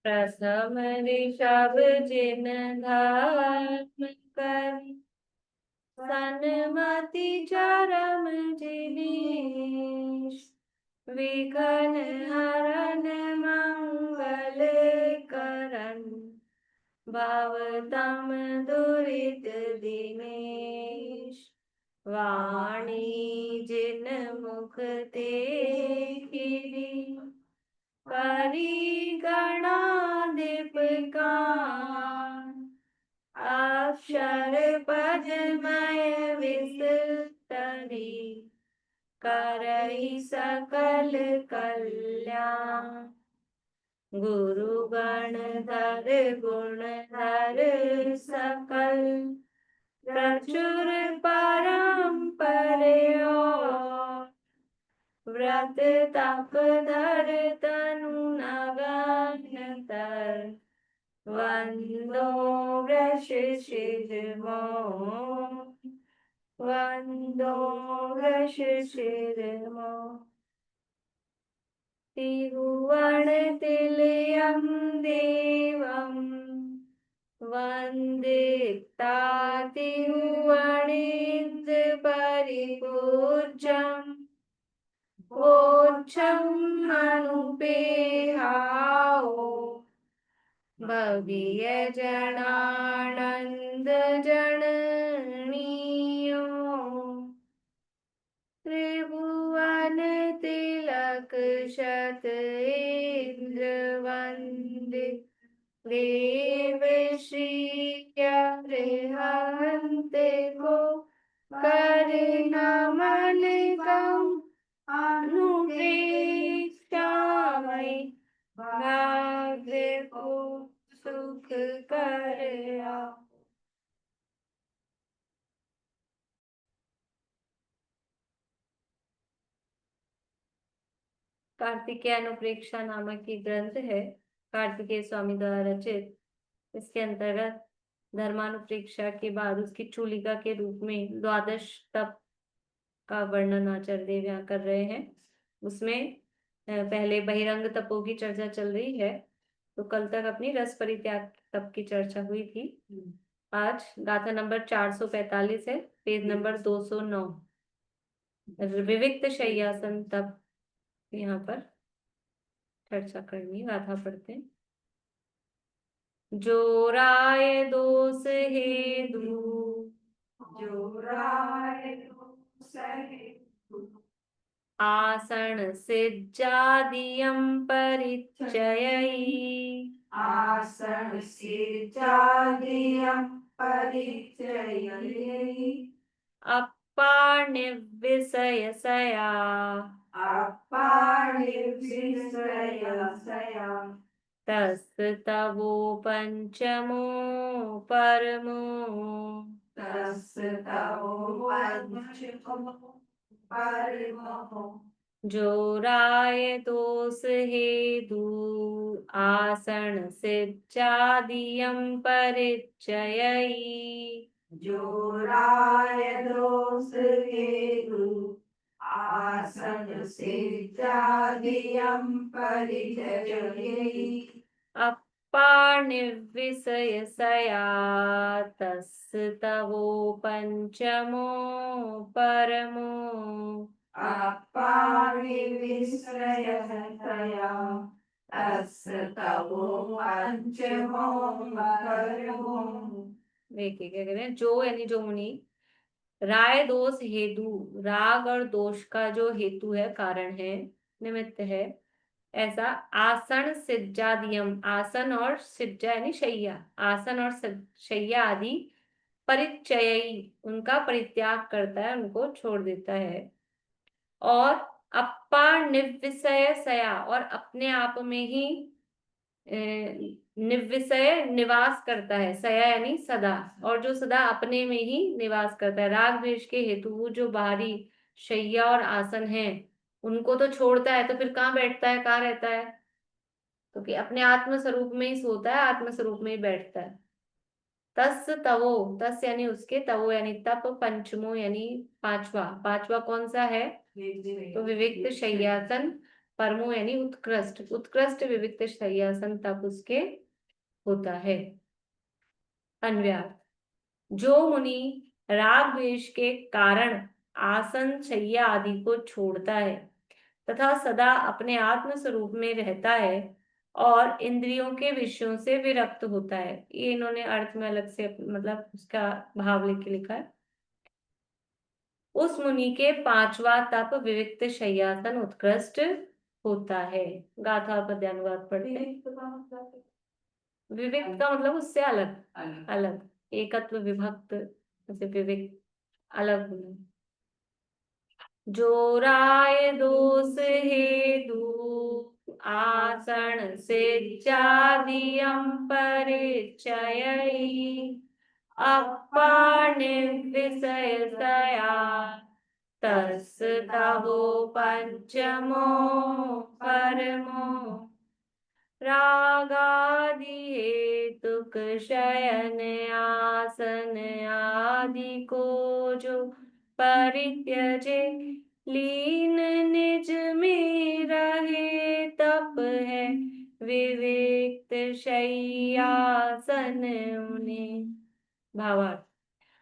प्रथम ऋषभ जिन धर्म कर, सन्मति चरम जिनीश। विघ्न हरन मंगल करन, भवतम दुरित दिनेश। वाणी जिन मुख ते खिरी, करी गणाधिप कान। अक्षर पदमय विस्तरी, करई सकल कल्याण। गुरु गणधर गुणधर सकल, प्रचुर परम्परयो। व्रत तप धर तनु नगन तर, वंदो वृष शिरमो। वंदो वृष शिरमो। त्रिभुवन तिलयं देवं, वन्दिता त्रिभुवनेन्द्र परिपूज्यम्। वोच्छं अनुपेहाओ, भव्य जनानंद जननीयो। त्रिभुवन तिलक शत इंद्र वंदित, देव श्री अरिहंत को कर नमन कम। अनुपेक्षामय भाग्य को सुख कर। कार्तिकेय अनुप्रेक्षा नामक ये ग्रंथ है, कार्तिकेय स्वामी द्वारा रचित। इसके अंतर्गत धर्मानुप्रेक्षा के बाद उसकी चूलिका के रूप में द्वादश तप का वर्णन आचार्य देव यहाँ कर रहे हैं। उसमें पहले बहिरंग तपों की चर्चा चल रही है, तो कल तक अपनी रस परित्याग तप की चर्चा हुई थी। आज गाथा नंबर 445 है, पेज नंबर 209, विविक्त शय्यासन तप यहाँ पर चर्चा करनी। गाथा पढ़ते हैं। जो राय दोष हेतु, जो राय दोष हेतु, आसन सिज्जादियं परिचयई। आसन सिज्जादियं परिचयई। अपार्णिर्विषयसया, अपार्णिर्विषयसया। तस्तवो पंचमो परमो। तस्तवो पंचमो परमो। जो राय दोष हेतु, आसन सिज्जादियं परिचयई। जो राय दोष हेतु, आसन सिज्जादियं परिचयई। अपार्णिर्विषयसया, तस्तवो पंचमो परमो। अपार्णिर्विषयसया, तस्तवो पंचमो परमो। देखिए क्या कह रहे हैं। जो यानी जो मुनि, राय दोष हेतु, राग और दोष का जो हेतु है, कारण है, निमित्त है, ऐसा आसन सिज्जादियम, आसन और सिज्जा यानी शैया, आसन और शैया आदि परिचयी, उनका परित्याग करता है, उनको छोड़ देता है। और अपार निर्विषय सया, और अपने आप में ही निर्विषय निवास करता है, सया यानी सदा, और जो सदा अपने में ही निवास करता है। राग द्वेष के हेतु वो जो बाहरी शैया और आसन है, उनको तो छोड़ता है, तो फिर कहाँ बैठता है, कहाँ रहता है? तो कि अपने आत्म स्वरूप में ही सोता है, आत्म स्वरूप में ही बैठता है। तस् तवो, तस् यानी उसके, तवो यानी तप, पंचमो यानी पांचवा। पांचवा कौन सा है? तो विविक्त शय्यासन परमो यानी उत्कृष्ट, उत्कृष्ट विविक्त शय्यासन तप उसके होता है। अन्वयार्थ, जो मुनि राग द्वेष के कारण आसन शय्या आदि को छोड़ता है तथा सदा अपने आत्म स्वरूप में रहता है और इंद्रियों के विषयों से विरक्त होता है, ये इन्होंने अर्थ में अलग से मतलब उसका भाव लिख के लिखा है। उस मुनि के पांचवा तप विविक्त शय्यासन उत्कृष्ट होता है। गाथा और पद्यानुवाद पढ़ते हैं। विविक्त का मतलब उससे अलग, अलग एकत्व विभक्त, जैसे विविक्त अलग होना। जो राय दोष हेतु आसन सिज्जादियं परिचयैः अपानिर्विषयतया तस्ताहो पंचमो परमो रागादि हेतुक शयन आसन आदि को जो परित्यजे लीन निज में रहे तप है विविक्त शय्यासन उन्हें। भावार्थ,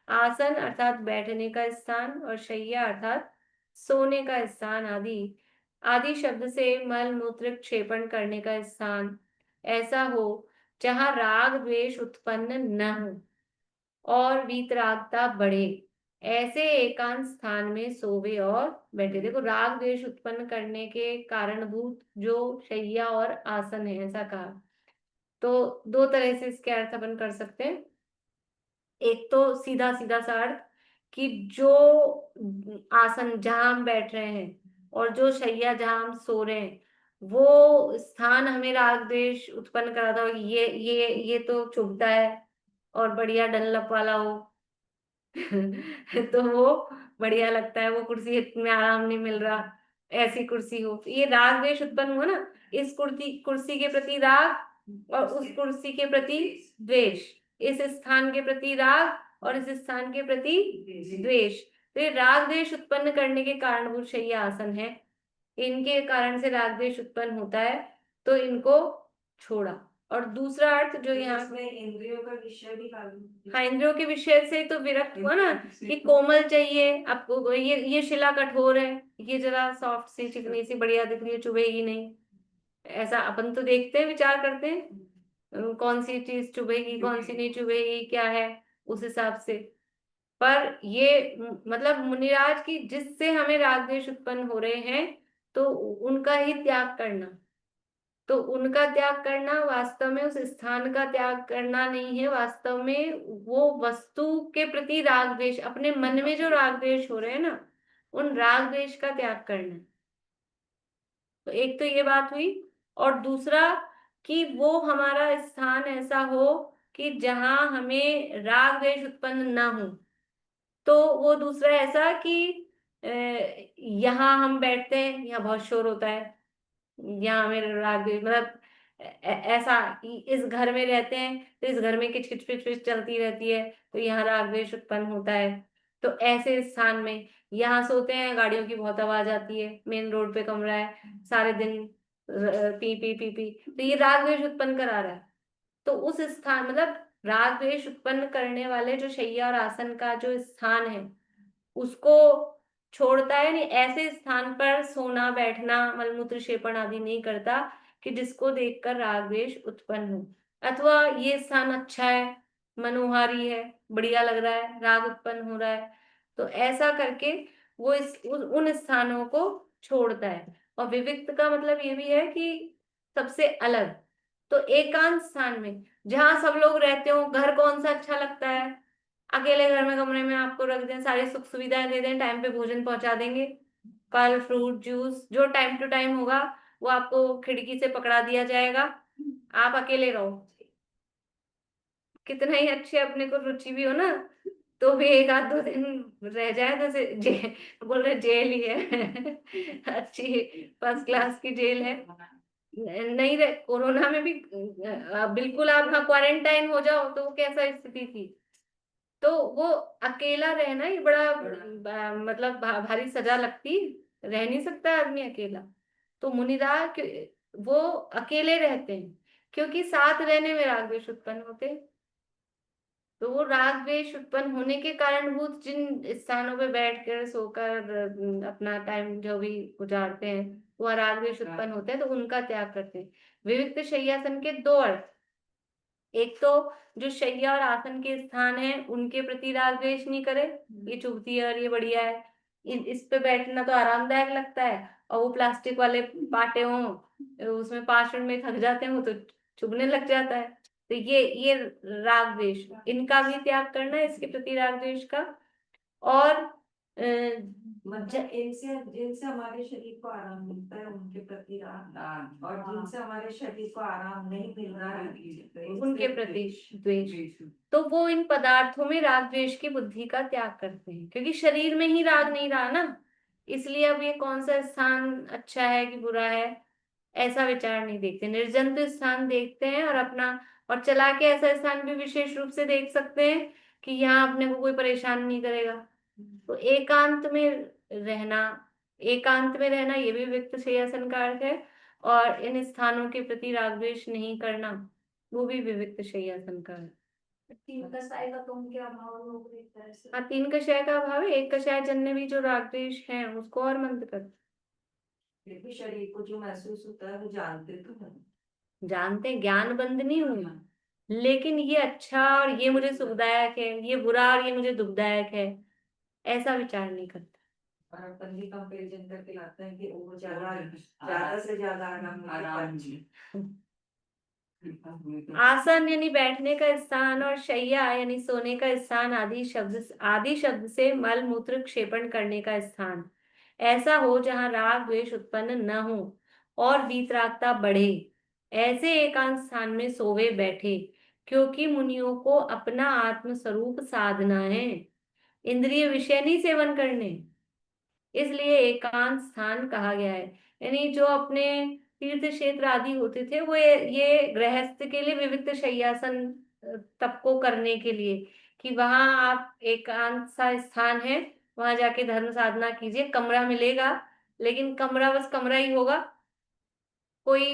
आसन अर्थात बैठने का स्थान और शय्या अर्थात सोने का स्थान आदि, आदि शब्द से मल मूत्र क्षेपण करने का स्थान ऐसा हो जहां राग द्वेष उत्पन्न न हो और वीतरागता बढ़े, ऐसे एकांत स्थान में सोवे और बैठे। देखो, राग द्वेष उत्पन्न करने के कारणभूत जो शय्या और आसन है, ऐसा कहा। तो दो तरह से इसके अर्थ अपन कर सकते हैं। एक तो सीधा सीधा सा अर्थ कि जो आसन जहां हम बैठ रहे हैं और जो शैया जहां हम सो रहे हैं, वो स्थान हमें राग द्वेष उत्पन्न करा था, ये तो चुभता है और बढ़िया डनलप वाला हो तो वो बढ़िया लगता है, वो कुर्सी में आराम नहीं मिल रहा, ऐसी कुर्सी हो, तो ये राग द्वेष उत्पन्न हुआ ना, इस कुर्सी कुर्सी के प्रति राग और उस कुर्सी के प्रति द्वेष, इस स्थान के प्रति राग और इस स्थान के प्रति द्वेष। तो ये राग द्वेष उत्पन्न करने के कारणभूत शय्या आसन है, इनके कारण से राग द्वेष उत्पन्न होता है, तो इनको छोड़ा। और दूसरा अर्थ जो यहाँ इसमें इंद्रियों का विषय भी हाँ, इंद्रियों के विषय से तो विरक्त हुआ ना, कि कोमल चाहिए आपको, ये शिला कठोर है, ये जरा सॉफ्ट सी चिकनी सी बढ़िया दिख रही है, चुभेगी नहीं, ऐसा अपन तो देखते हैं, विचार करते हैं कौन सी चीज चुभेगी कौन सी नहीं चुभेगी, क्या है उस हिसाब से। पर ये मतलब मुनिराज की जिससे हमें राग द्वेष उत्पन्न हो रहे हैं, तो उनका ही त्याग करना, तो उनका त्याग करना वास्तव में उस स्थान का त्याग करना नहीं है, वास्तव में वो वस्तु के प्रति राग द्वेष, अपने मन में जो राग द्वेष हो रहे हैं ना, उन राग द्वेष का त्याग करना। तो एक तो ये बात हुई, और दूसरा कि वो हमारा स्थान ऐसा हो कि जहां हमें राग द्वेष उत्पन्न ना हो। तो वो दूसरा ऐसा कि यहाँ हम बैठते हैं, यहाँ बहुत शोर होता है, यहाँ हमें राग मतलब ऐसा, इस घर में रहते हैं तो इस घर में किच किच पिच पिच चलती रहती है, तो यहाँ राग द्वेष उत्पन्न होता है। तो ऐसे स्थान में यहाँ सोते हैं, गाड़ियों की बहुत आवाज आती है, मेन रोड पे कमरा है, सारे दिन पी पी पी पी, तो ये राग द्वेष उत्पन्न करा रहा है। तो उस स्थान मतलब राग द्वेष उत्पन्न करने वाले जो शैया और आसन का जो स्थान है, उसको छोड़ता है, नहीं ऐसे स्थान पर सोना बैठना मलमूत्र क्षेपण आदि नहीं करता कि जिसको देखकर राग द्वेष उत्पन्न हो, अथवा ये स्थान अच्छा है, मनोहारी है, बढ़िया लग रहा है, राग उत्पन्न हो रहा है, तो ऐसा करके वो उन स्थानों को छोड़ता है। और विविक्त का मतलब ये भी है कि सबसे अलग, तो एकांत स्थान में जहां सब लोग रहते हो, घर कौन सा अच्छा लगता है, अकेले घर में कमरे में आपको रख दें, सारी सुख सुविधाएं दे दें, टाइम पे भोजन पहुंचा देंगे, फल फ्रूट जूस जो टाइम टू टाइम होगा वो आपको खिड़की से पकड़ा दिया जाएगा, आप अकेले रहो, कितना ही अच्छे अपने को रुचि भी हो ना, तो भी एक आध दो दिन रह जाए तो बोल रहे जेल ही है अच्छी फर्स्ट क्लास की जेल है, नहीं रहे कोरोना में भी बिल्कुल आप हाँ क्वारंटाइन हो जाओ, तो वो कैसा स्थिति थी। तो वो अकेला रहना ही बड़ा मतलब भारी सजा लगती, रह नहीं सकता आदमी अकेला। तो मुनिराज वो अकेले रहते हैं क्योंकि साथ रहने में राग द्वेष उत्पन्न होते हैं। तो वो राग द्वेष उत्पन्न होने के कारण वो जिन स्थानों पे बैठकर सोकर अपना टाइम जो भी गुजारते हैं, वह राग द्वेष उत्पन्न होते हैं, तो उनका त्याग करते हैं। विविक्त शय्यासन के दो अर्थ, एक तो जो शैया और आसन के स्थान है उनके प्रति राग द्वेष नहीं करे, ये चुभती है और ये बढ़िया है, इस पे बैठना तो आरामदायक लगता है, और वो प्लास्टिक वाले पाटे हों उसमें 5 मिनट में थक जाते हैं, वो तो चुभने लग जाता है। तो ये राग द्वेष, इनका भी त्याग करना है, इसके प्रति राग द्वेष का। और मतलब इनसे जिनसे हमारे शरीर को आराम मिलता है उनके प्रति राग, और जिनसे हमारे शरीर को आराम नहीं मिल रहा है उनके प्रति द्वेष। तो वो इन पदार्थों में राग द्वेष की बुद्धि का त्याग करते हैं, क्योंकि शरीर में ही राग नहीं रहा ना, इसलिए अब ये कौन सा स्थान अच्छा है कि बुरा है ऐसा विचार नहीं देखते, निर्जंतु स्थान देखते हैं और अपना, और चला के ऐसा स्थान भी विशेष रूप से देख सकते हैं कि यहाँ अपने को कोई परेशान नहीं करेगा। तो रहना एकांत में रहना ये भी विविक्त शय्यासन का अर्थ है, और इन स्थानों के प्रति राग द्वेष नहीं करना वो भी विविक्त शय्यासन का है। तीन कसाई का तुम क्या भाव लोग एक तरह से। हाँ, 3 कषाय का अभाव है, 1 कषाय जन्य भी जो राग द्वेष है उसको और मंद कर। फिर भी शरीर को जो महसूस होता है वो जानते तो है। जानते, ज्ञान बंद नहीं हुए, लेकिन ये अच्छा और ये मुझे सुखदायक है, ये बुरा और ये मुझे दुखदायक है, ऐसा विचार नहीं करता। और अपन भी कंपैरिजन करके लाते हैं कि वो ज्यादा से ज्यादा आराम आसन यानी बैठने का स्थान और शैया यानी सोने का स्थान आदि शब्द से मल मूत्र क्षेपण करने का स्थान ऐसा हो जहां राग द्वेष उत्पन्न न हो और वीतरागता बढ़े, ऐसे एकांत स्थान में सोवे बैठे, क्योंकि मुनियों को अपना आत्म स्वरूप साधना है, इंद्रिय विषय नहीं सेवन करने, इसलिए एकांत स्थान कहा गया है। यानी जो अपने तीर्थ क्षेत्र आदि होते थे वो ये गृहस्थ के लिए विविक्त शय्यासन तप को करने के लिए, कि वहां आप एकांत सा स्थान है, वहां जाके धर्म साधना कीजिए, कमरा मिलेगा, लेकिन कमरा बस कमरा ही होगा, कोई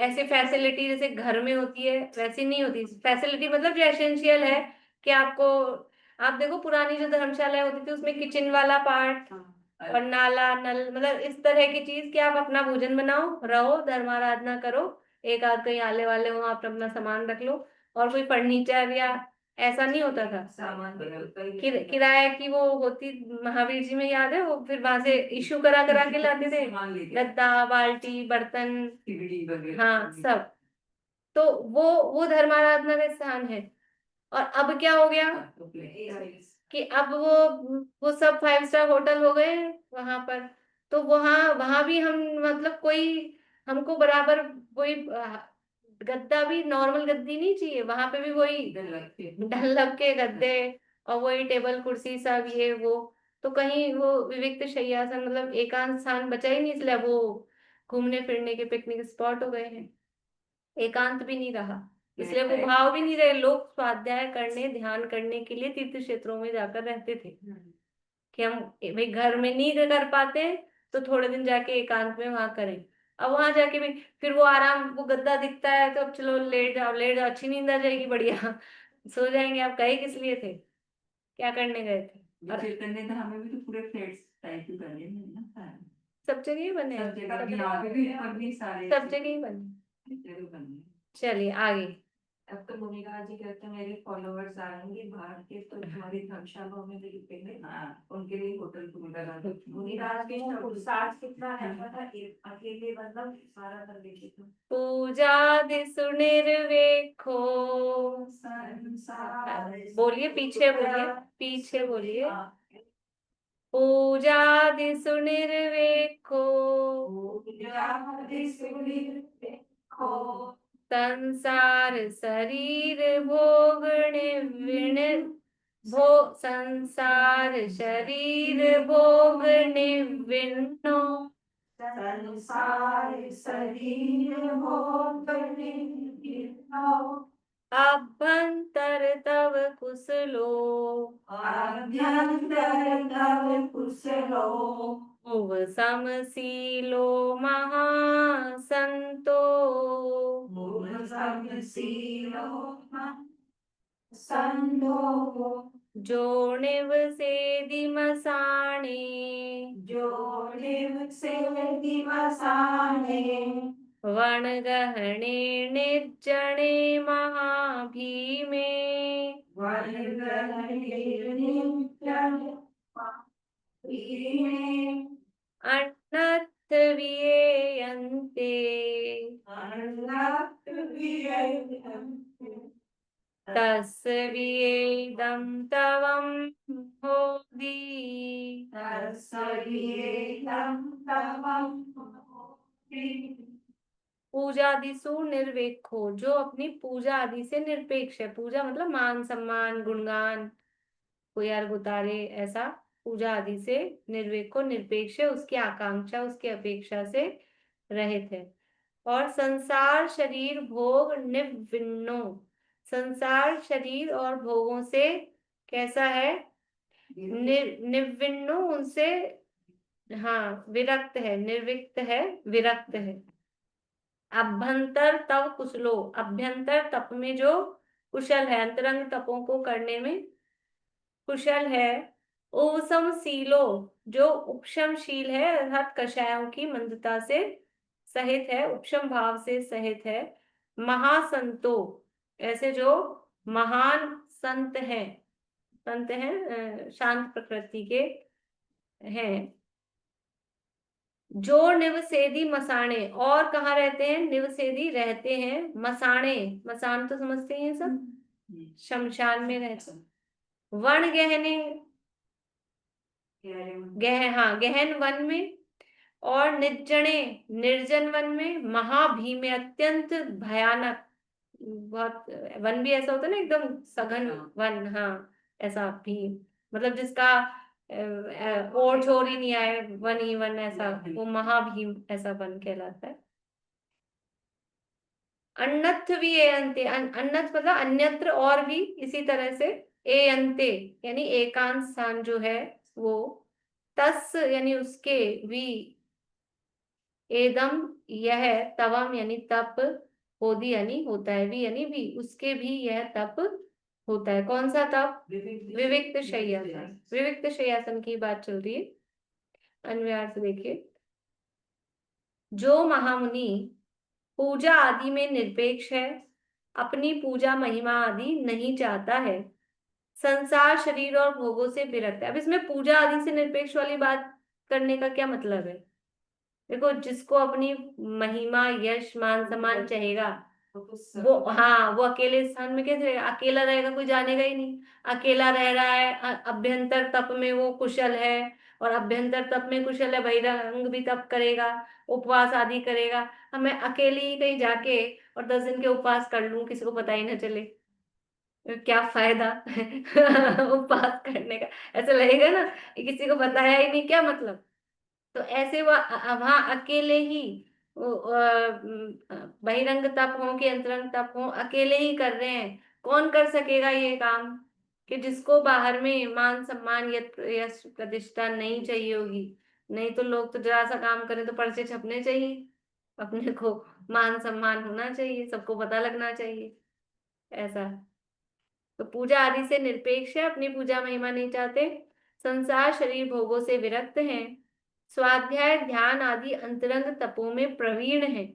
ऐसे फैसिलिटी जैसे घर में होती है वैसी नहीं होती। फैसिलिटी मतलब जो एसेंशियल है कि आपको, आप देखो पुरानी जो धर्मशाला होती थी उसमें किचन वाला पार्ट और नाला नल, मतलब इस तरह की चीज कि आप अपना भोजन बनाओ, रहो, धर्माराधना करो, एक आध कहीं आले वाले हो आप अपना सामान रख लो, और कोई फर्नीचर या ऐसा नहीं होता था। सामान किराया की वो होती, महावीर जी में याद है, वो फिर वहां से इशू करा करा के लाते थे, गद्दा बाल्टी बर्तन, हाँ सब। तो वो धर्माराधना का स्थान है। और अब क्या हो गया कि अब वो सब 5 स्टार होटल हो गए वहां पर। तो वहां वहां भी हम, मतलब कोई हमको बराबर वही गद्दा भी नॉर्मल गद्दी नहीं चाहिए, वहां पे भी वही डल्लब के गद्दे और वही टेबल कुर्सी सब ये वो। तो कहीं वो विविक्त शय्यासन मतलब एकांत स्थान बचा ही नहीं, इसलिए वो घूमने फिरने के पिकनिक स्पॉट हो गए हैं, एकांत भी नहीं रहा, इसलिए वो भाव भी नहीं रहे। लोग स्वाध्याय करने ध्यान करने के लिए तीर्थ क्षेत्रों में जाकर रहते थे कि हम भाई घर में नहीं कर पाते तो थोड़े दिन जाके एकांत में वहां करें। अब वहां जाके भी फिर वो आराम, वो गद्दा दिखता है तो अब चलो लेट जाओ, अच्छी नींद आ जाएगी, बढ़िया सो जाएंगे। आप गए किस लिए थे, क्या करने गए थे? और चैतन्य धाम में भी तो पूरे फ्लैट्स टाइप के बने हैं ना सारे। सब जगह ही बने हैं, सब जगह भी यहाँ पे भी ऊपर भी सारे सब जगह ही बने। जगह बने हैं। चलिए आगे। अब तो मुनिराज जी कहते हैं मेरे फॉलोअर्स आएंगे बाहर के तो तुम्हारी धर्मशालाओं में भी रुकेंगे, उनके लिए होटल मुनिराज के पुरुषार्थ कितना है पता है, अकेले मतलब सारा कर लेते थे। पूजा दिसु निर्वेखो, बोलिए पीछे बोलिए, पीछे बोलिए। पूजा दिसु निर्वेखो, संसार शरीर भोग निविण, संसार शरीर भोग निविन्नो, संसार शरीर भोग निविन्नो, अभ्यंतर तव कुशलो, आभ्यंतर तव कुशलो, भुव समशीलो महासंतो संतो जो निवसेदि मसाणे जो से दिवसाने वनगहने निर्जने महाभीमे अन्नथ वियेयन्ते तस्वीदं तवं होदी। पूजा आदि सु निर्वेक्षो, जो अपनी पूजा आदि से निरपेक्ष है। पूजा मतलब मान सम्मान गुणगान कोई अर्घ उतारे, ऐसा पूजा आदि से निर्वेक को निरपेक्ष है, उसकी आकांक्षा उसकी अपेक्षा से रहित है। और संसार शरीर भोग निविन्नो, संसार शरीर और भोगों से कैसा है? निविन्नो, उनसे हाँ विरक्त है, निर्विक्त है, विरक्त है। अभ्यंतर तव कुशलो, अभ्यंतर तप में जो कुशल है, अंतरंग तपों को करने में कुशल है। उपशम शीलो, जो उपशमशील है अर्थात कषायों की मंदता से सहित है, उपशम भाव से सहित है। महासंतो, ऐसे जो महान संत हैं, संत हैं शांत प्रकृति के हैं। जो निवसेदी मसाणे, और कहाँ रहते हैं? निवसेदी रहते हैं, मसाणे, मसान तो समझते हैं सब, शमशान में रहते हैं। वन गहने, गहन वन में, और निर्जने, निर्जन वन में, महाभीम में, अत्यंत भयानक, बहुत वन भी ऐसा होता है ना एकदम सघन वन, हाँ ऐसा भीम मतलब जिसका और छोर ही नहीं आए, वन ही वन, ऐसा वो महाभीम ऐसा वन कहलाता है। अन्नथ भी ए अंते, अन्नथ मतलब अन्यत्र और भी इसी तरह से, ए अंते यानी एकांत स्थान जो है वो, तस यानी उसके, वी एदम यह, तवम यानी तप, होदी यानी होता है, भी यानी भी उसके भी यह तप होता है। कौन सा तप? विविक्त शय्यासन, विविक्त शय्यासन की बात चल रही है। अन्वयार्थ से देखिए, जो महामुनि पूजा आदि में निरपेक्ष है, अपनी पूजा महिमा आदि नहीं चाहता है, संसार शरीर और भोगों से विरक्त है। अब इसमें पूजा आदि से निरपेक्ष वाली बात करने का क्या मतलब है? देखो, जिसको अपनी महिमा यश मान सम्मान चाहेगा वो, हाँ वो अकेले स्थान में कैसे रहेगा? अकेला रहेगा, कोई जानेगा ही नहीं। अकेला रह रहा है, अभ्यंतर तप में वो कुशल है, और अभ्यंतर तप में कुशल है, बहिरंग भी तप करेगा, उपवास आदि करेगा। अब मैं अकेली ही कहीं जाके और 10 दिन के उपवास कर लूं, किसी को पता ही ना चले, क्या फायदा उपवास करने का? ऐसा लगेगा ना कि किसी को बताया ही नहीं, क्या मतलब? तो ऐसे वहां अकेले ही बहिरंग तप हो कि अंतरंग तप हो, अकेले ही कर रहे हैं। कौन कर सकेगा ये काम? कि जिसको बाहर में मान सम्मान यश प्रतिष्ठा नहीं चाहिए होगी। नहीं तो लोग तो जरा सा काम करें तो पर्चे छपने चाहिए, अपने को मान सम्मान होना चाहिए, सबको पता लगना चाहिए, ऐसा। तो पूजा आदि से निरपेक्ष है, अपनी पूजा महिमा नहीं चाहते, संसार शरीर भोगों से विरक्त हैं, स्वाध्याय ध्यान आदि अंतरंग तपों में प्रवीण है,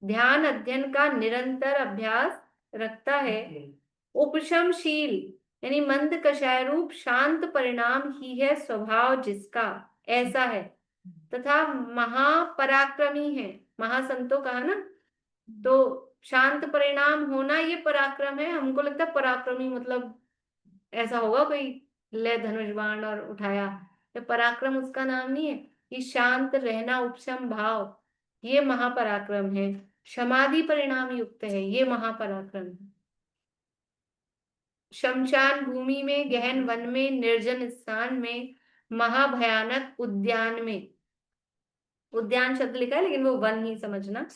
ध्यान अध्ययन का निरंतर अभ्यास रखता है, उपशमशील यानी मंद कषाय रूप शांत परिणाम ही है स्वभाव जिसका, ऐसा है, तथा महापराक्रमी है। महासंतो कहा ना, तो शांत परिणाम होना ये पराक्रम है। हमको लगता है पराक्रमी मतलब ऐसा होगा कोई ले धनुष बाण और उठाया, तो पराक्रम उसका नाम नहीं है। ये शांत रहना, उपशम भाव, ये महापराक्रम है। समाधि परिणाम युक्त है, ये महापराक्रम है। शमशान भूमि में, गहन वन में, निर्जन स्थान में, महाभयानक उद्यान में, उद्यान शब्द लिखा है लेकिन वो वन ही समझना,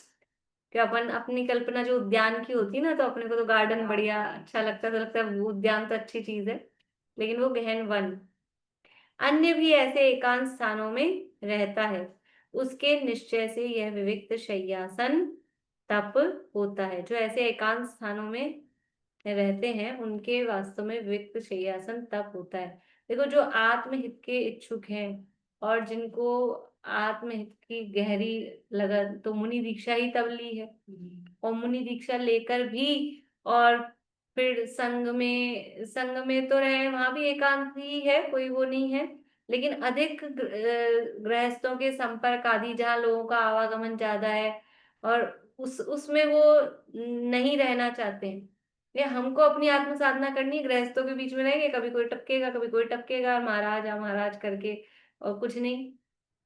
कि अपन अपनी कल्पना जो उद्यान की होती है ना, तो अपने को तो गार्डन बढ़िया अच्छा लगता है, तो लगता है वो उद्यान तो अच्छी चीज है, लेकिन वो गहन वन। अन्य भी ऐसे एकांत स्थानों में रहता है उसके निश्चय से यह विविक्त शय्यासन तप होता है। जो ऐसे एकांत स्थानों में रहते हैं उनके वास्तव में विविक्त शय्यासन तप होता है। देखो, जो आत्महित के इच्छुक हैं और जिनको आत्महित की गहरी लगन, तो मुनि दीक्षा ही तब ली है। और मुनि दीक्षा लेकर भी और फिर संघ में तो रहे, वहां भी एकांत ही है, कोई वो नहीं है। लेकिन अधिक गृहस्थों के संपर्क आदि, जहाँ लोगों का आवागमन ज्यादा है और उसमें वो नहीं रहना चाहते हैं। ये हमको अपनी आत्म साधना करनी है, गृहस्थों के बीच में रहेंगे, कभी कोई टपकेगा कभी कोई टपकेगा, महाराज महाराज करके, और कुछ नहीं।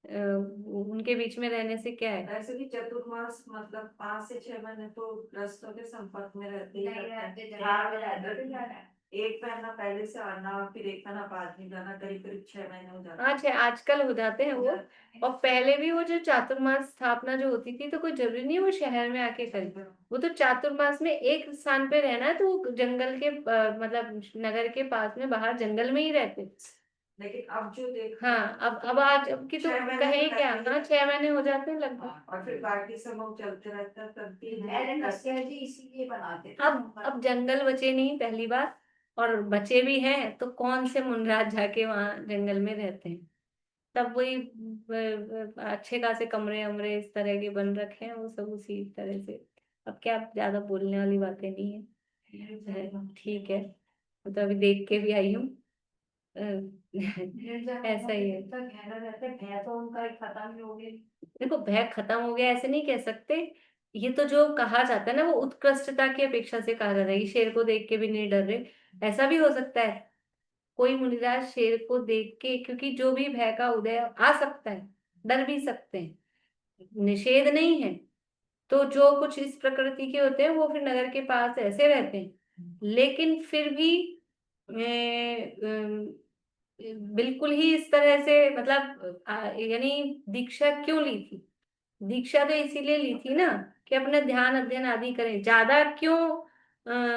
उनके बीच में रहने से क्या है। ऐसे भी चतुर्मास मतलब 5 से 6 महीने तो ग्रस्तों के संपर्क में रहते ही रहते हैं। एक महीना पहले से आना, फिर एक महीना बाद में जाना, करीब करीब 6 महीने हो जाते हैं। अच्छा, आजकल हो जाते हैं वो। और पहले भी वो जो चातुर्मास स्थापना जो होती थी, तो कोई जरूरी नहीं वो शहर में आके करे। वो तो चातुर्मास में एक स्थान पे रहना है, तो वो जंगल के मतलब नगर के पास में बाहर जंगल में ही रहते। लेकिन अब जो देख, हाँ, अब आज अब की तो 6 महीने कहे तो क्या, लगते हाँ 6 महीने हो जाते हैं लगभग। और फिर बाकी सब लोग चलते रहता है, तब भी जी इसीलिए बनाते थे। अब जंगल बचे नहीं, पहली बात। और बचे भी हैं तो कौन से मुनराज जाके वहां जंगल में रहते हैं। तब वही अच्छे खासे कमरे अमरे इस तरह के बन रखे हैं, वो सब उसी तरह से। अब क्या ज्यादा बोलने वाली बातें नहीं है। ठीक है, तो अभी देख के भी आई हूँ। अ, ऐसा ही है। कहना रहते भैया तो उनका खत्म ही हो गई। देखो, भय खत्म हो गया ऐसे नहीं कह सकते। ये तो जो कहा जाता है ना, वो उत्कृष्टता की अपेक्षा से कहा जाता है कि शेर को देख के भी नहीं डर रहे। ऐसा भी हो सकता है, कोई मुनिराज शेर को देख के, क्योंकि जो भी भय का उदय आ सकता है, डर भी सकते हैं, निषेध नहीं है। तो जो कुछ इस प्रकृति के होते हैं वो फिर नगर के पास ऐसे रहते हैं। लेकिन फिर भी बिल्कुल ही इस तरह से, मतलब यानी दीक्षा क्यों ली थी। दीक्षा तो इसीलिए ली थी ना कि अपना ध्यान अध्ययन आदि करें, ज्यादा क्यों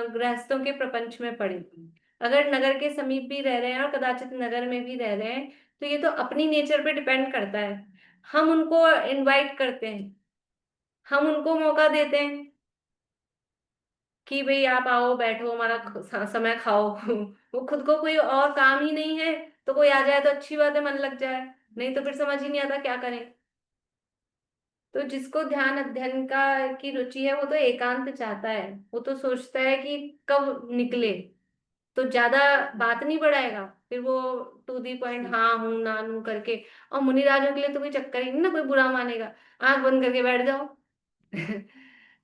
गृहस्थों के प्रपंच में पड़े। अगर नगर के समीप भी रह रहे हैं और कदाचित नगर में भी रह रहे हैं, तो ये तो अपनी नेचर पे डिपेंड करता है। हम उनको इनवाइट करते हैं, हम उनको मौका देते हैं कि भाई आप आओ बैठो हमारा समय खाओ। वो खुद को कोई और काम ही नहीं है, तो कोई आ जाए तो अच्छी बात है, मन लग जाए, नहीं तो फिर समझ ही नहीं आता क्या करें। तो जिसको ध्यान अध्ययन का की रुचि है, वो तो एकांत चाहता है। वो तो सोचता है कि कब निकले, तो ज्यादा बात नहीं बढ़ाएगा, फिर वो टू दी पॉइंट हाँ हूँ ना हूँ करके। और मुनिराजों के लिए तो कोई चक्कर ही नहीं ना, कोई बुरा मानेगा, आंख बंद करके बैठ जाओ।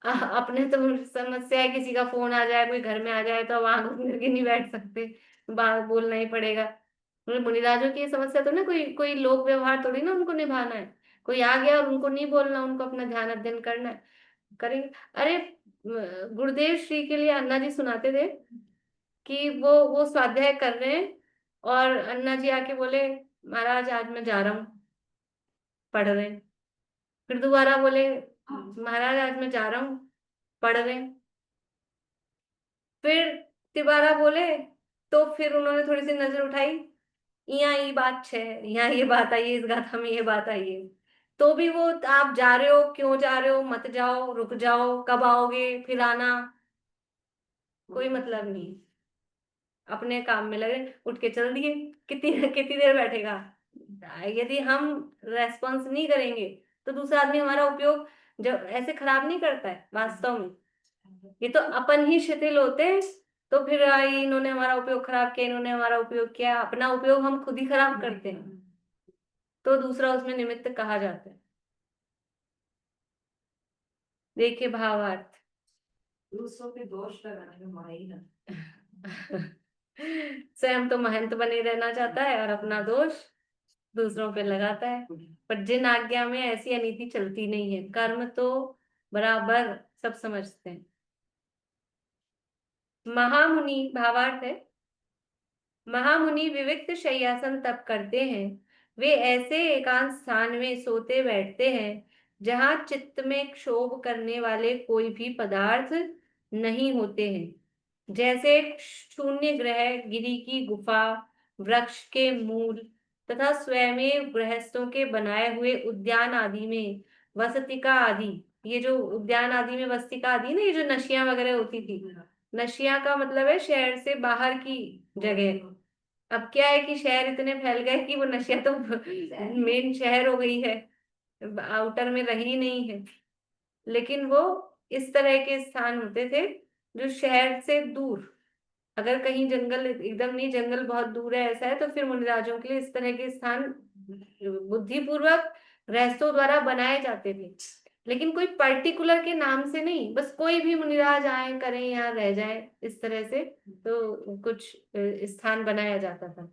अपने तो समस्या है, किसी का फोन आ जाए, कोई घर में आ जाए, तो अब आंख बंद करके नहीं बैठ सकते, बात बोलना ही पड़ेगा। मुनिराजों की ये समस्या तो ना, कोई कोई लोक व्यवहार थोड़ी ना उनको निभाना है। कोई आ गया और उनको नहीं बोलना, उनको अपना ध्यान अध्ययन करना है, करेंगे। अरे गुरुदेव श्री के लिए अन्ना जी सुनाते थे कि वो स्वाध्याय कर रहे हैं, और अन्ना जी आके बोले, महाराज आज मैं जा रहा हूँ, पढ़ रहे हैं। फिर दोबारा बोले, महाराज आज मैं जा रहा हूँ, पढ़ रहे हैं। फिर तिबारा बोले, तो फिर उन्होंने थोड़ी सी नजर उठाई, यहाँ ये बात है, यहाँ ये बात आई है, इस गाथा में ये बात आई है। तो भी वो, आप जा रहे हो, क्यों जा रहे हो, मत जाओ, रुक जाओ, कब आओगे, फिर आना, कोई मतलब नहीं। अपने काम में लगे, उठ के चल दिए। कितनी कितनी देर बैठेगा। यदि हम रेस्पॉन्स नहीं करेंगे, तो दूसरा आदमी हमारा उपयोग जब ऐसे खराब नहीं करता है वास्तव में। ये तो अपन ही शिथिल होते हैं। तो फिर इन्होंने हमारा उपयोग खराब किया, इन्होंने हमारा उपयोग किया, अपना उपयोग हम खुद ही खराब करते हैं, तो दूसरा उसमें निमित्त कहा जाता है। देखिए भावार्थ। दूसरों पे दोष लगाने में माँ ही ना। स्वयं तो महंत बने रहना चाहता है और अपना दोष दूसरों पे लगाता है। पर जिन आज्ञा में ऐसी अनीति चलती नहीं है, कर्म तो बराबर सब समझते हैं। महामुनि, भावार्थ है, महामुनि विविक्त शय्यासन तप करते हैं। वे ऐसे एकांत स्थान में सोते बैठते हैं जहां चित्त में क्षोभ करने वाले कोई भी पदार्थ नहीं होते हैं। जैसे शून्य ग्रह, गिरी की गुफा, वृक्ष के मूल, तथा स्वयं गृहस्थों के बनाए हुए उद्यान आदि में वसतिका आदि, ये जो उद्यान आदि में वसतिका आदि ना, ये जो नशियां वगैरह होती थी, नशिया का मतलब है शहर से बाहर की जगह। अब क्या है कि शहर इतने फैल गए कि वो नशिया तो मेन शहर हो गई है, आउटर में रही नहीं है। लेकिन वो इस तरह के स्थान होते थे जो शहर से दूर, अगर कहीं जंगल एकदम नहीं, जंगल बहुत दूर है ऐसा है, तो फिर मुनिराजों के लिए इस तरह के स्थान बुद्धिपूर्वक गृहस्थों द्वारा बनाए जाते थे। लेकिन कोई पर्टिकुलर के नाम से नहीं, बस कोई भी मुनिराज आए करें यहाँ रह जाए इस तरह से, तो कुछ स्थान बनाया जाता था।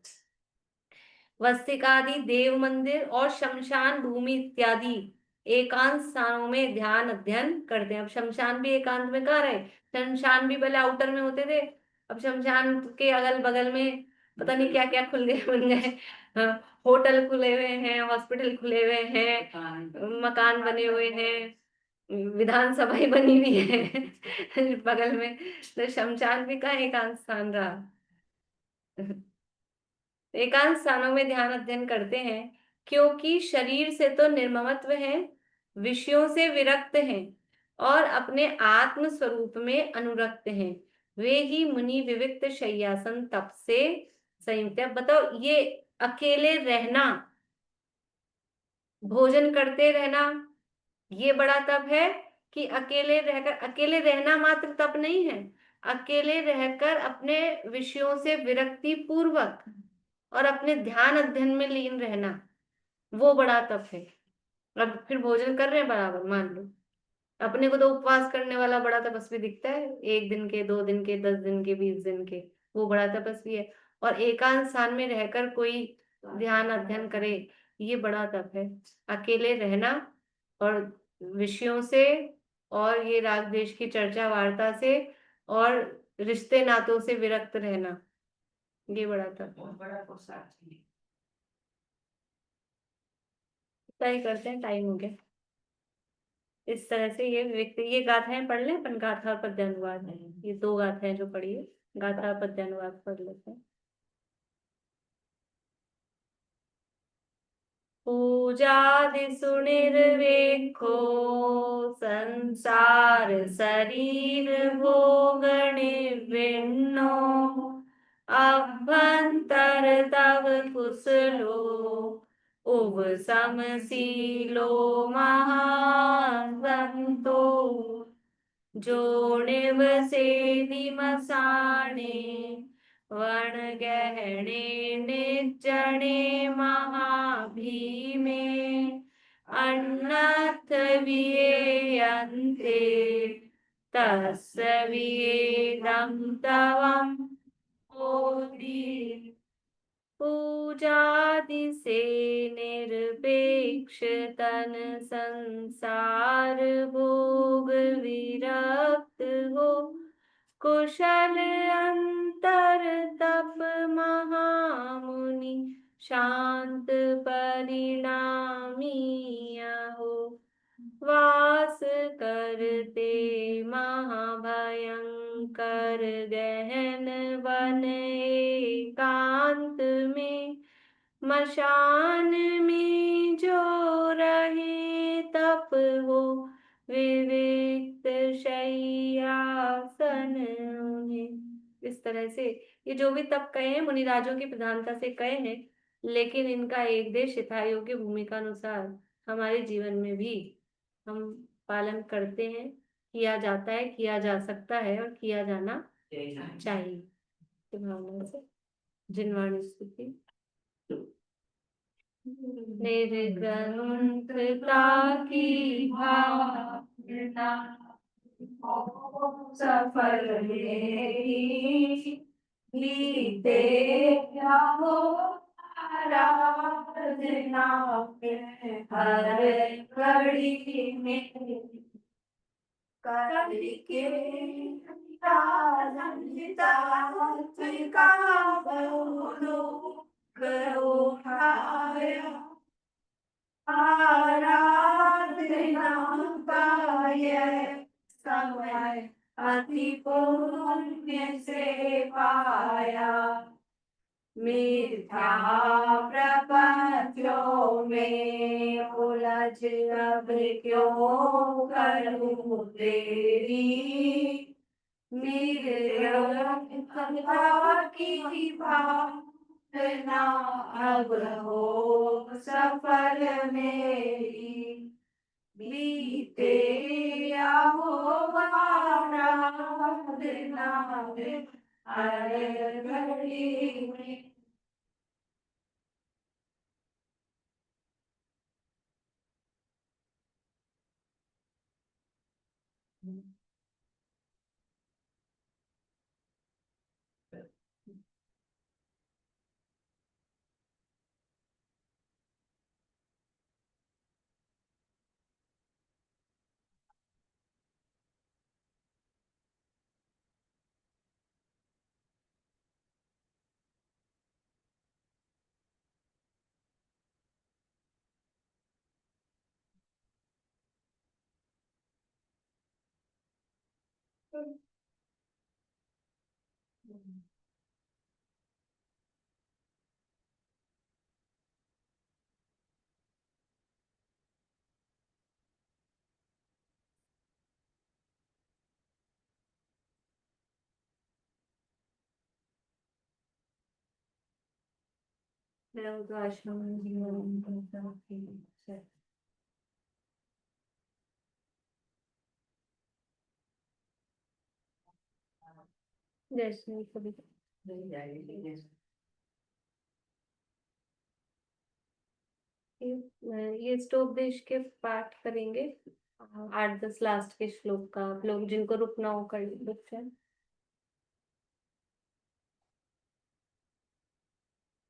वस्तिकादि देव मंदिर और शमशान भूमि इत्यादि एकांत स्थानों में ध्यान अध्ययन करते हैं। अब शमशान भी एकांत में कहाँ रहे, शमशान भी पहले आउटर में होते थे, अब शमशान के अगल बगल में पता नहीं क्या क्या खुल गए बन गए, होटल खुले हुए हैं, हॉस्पिटल खुले हुए हैं, मकान बने हुए हैं, विधानसभा ही बनी हुई है बगल में, तो शमशान भी कहाँ एकांत स्थान रहा। एकांत स्थानों में ध्यान अध्ययन करते हैं क्योंकि शरीर से तो निर्ममत्व है, विषयों से विरक्त हैं और अपने आत्म स्वरूप में अनुरक्त हैं। वे ही मुनि विविक्त शय्यासन तप से संयुक्त है। बताओ, ये अकेले रहना, भोजन करते रहना, ये बड़ा तप है कि अकेले रहकर, अकेले रहना मात्र तप नहीं है, अकेले रहकर अपने विषयों से विरक्ति पूर्वक और अपने ध्यान अध्ययन में लीन रहना, वो बड़ा तप है। अब फिर भोजन कर रहे हैं बराबर, मान लो अपने को तो उपवास करने वाला बड़ा तपस्वी दिखता है, 1 दिन के, 2 दिन के, 10 दिन के, 20 दिन के, वो बड़ा तपस्वी है। और एकांत स्थान में रहकर कोई ध्यान अध्ययन करे, ये बड़ा तप है। अकेले रहना और विषयों से और ये राग द्वेष की चर्चा वार्ता से और रिश्ते नातों से विरक्त रहना, ये बड़ा तप है। बड़ा पुरुषार्थ है। तय करते हैं, टाइम हो गया। इस तरह से ये व्यक्ति, ये गाथाएं पढ़ लें अपन, गाथा और पद्यानुवाद, ये 2 गाथाएं जो पढ़ी है, गाथा और पद्यानुवाद पढ़ लेते हैं। पूजादि सुनिर्वेखो संसार शरीर भोगणे विन्नो अभ्यंतर तव कुशलो उब समशीलो महासंतो जोड़िव सेदि मसाणे वण गहणे निजणे महाभीमे अन्नथ वियन्ते तस्य वियेदं तवं ओदि पूजादि से निरपेक्ष तन संसार भोग विरक्त हो कुशल अंतर तप महामुनि शांत परिणामीय हो वास करते महाभयंकर गहन वन एकांत में मशान में जो रहे तप हो विविक्त शय्यासन उन्हें। इस तरह से ये जो भी तप कहे हैं मुनिराजों की प्रधानता से कहे हैं, लेकिन इनका एक देश हितायोग की भूमिका अनुसार हमारे जीवन में भी हम पालन करते हैं, किया जाता है, किया जा सकता है और किया जाना चाहिए। इस भावना से जिनवाणी स्तुति। निर्ग्रंथता की भावना सफल मेरी बीते क्या हो आराधना में हर घड़ी में करके का बोलो करो खाया आराधना का ये समय अति पुण्य से पाया मिथ्या प्रपंच में उलझ अब क्यों करूं तेरी निर्भरता की भावना अब हो सफल मेरी बीते या हो रात नाम हर घड़ी में। मैं तो आश्रम में जीवन करता हूँ। जैसे कभी ये स्तोपदेश के पाठ करेंगे 8-10 लास्ट के श्लोक का, आप लोग जिनको रुकना हो कर रुक जाए।